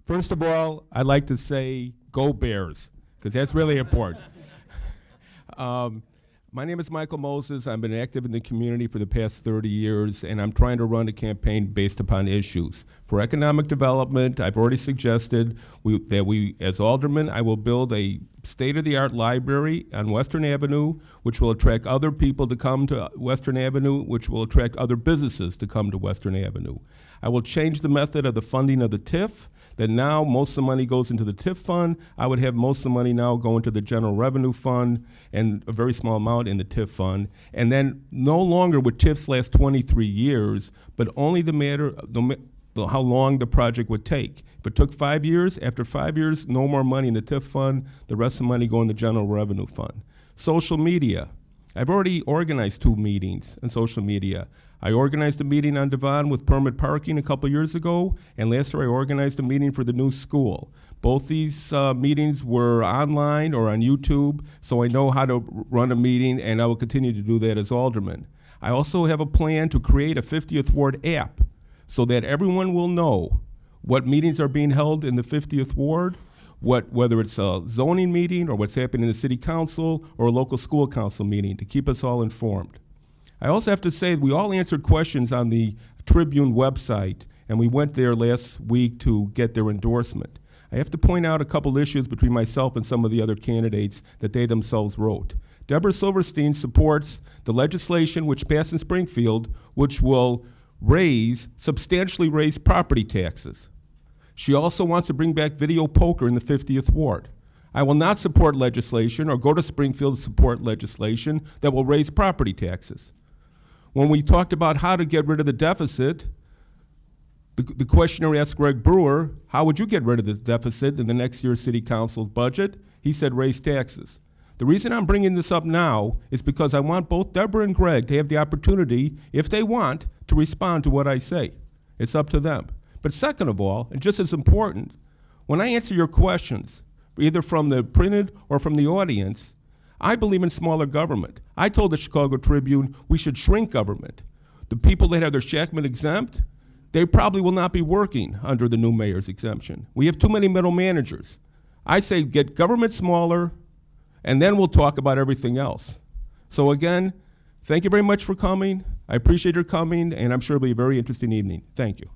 First of all, I'd like to say go Bears, because that's really important. My name is Michael Moses. I've been active in the community for the past 30 years, and I'm trying to run a campaign based upon issues. For economic development, I've already suggested that as alderman, I will build a state-of-the-art library on Western Avenue, which will attract other people to come to Western Avenue, which will attract other businesses to come to Western Avenue. I will change the method of the funding of the TIF, that now most of the money goes into the TIF fund. I would have most of the money now go into the general revenue fund and a very small amount in the TIF fund. And then no longer would TIFs last 23 years, but only how long the project would take. If it took 5 years, after 5 years, no more money in the TIF fund, the rest of the money go in the general revenue fund. Social media. I've already organized 2 meetings on social media. I organized a meeting on Devon with permit parking a couple years ago, and last year I organized a meeting for the new school. Both these meetings were online or on YouTube, so I know how to run a meeting, and I will continue to do that as alderman. I also have a plan to create a 50th Ward app so that everyone will know what meetings are being held in the 50th Ward, whether it's a zoning meeting or what's happening in the city council or a local school council meeting, to keep us all informed. I also have to say we all answered questions on the Tribune website, and we went there last week to get their endorsement. I have to point out a couple issues between myself and some of the other candidates that they themselves wrote. Deborah Silverstein supports the legislation which passed in Springfield, which will substantially raise property taxes. She also wants to bring back video poker in the 50th Ward. I will not support legislation or go to Springfield to support legislation that will raise property taxes. When we talked about how to get rid of the deficit, the questioner asked Greg Brewer, how would you get rid of the deficit in the next year's city council's budget? He said raise taxes. The reason I'm bringing this up now is because I want both Deborah and Greg to have the opportunity, if they want, to respond to what I say. It's up to them. But second of all, and just as important, when I answer your questions, either from the printed or from the audience, I believe in smaller government. I told the Chicago Tribune we should shrink government. The people that have their Shackman exempt, they probably will not be working under the new mayor's exemption. We have too many middle managers. I say get government smaller, and then we'll talk about everything else. So again, thank you very much for coming. I appreciate your coming, and I'm sure it'll be a very interesting evening. Thank you.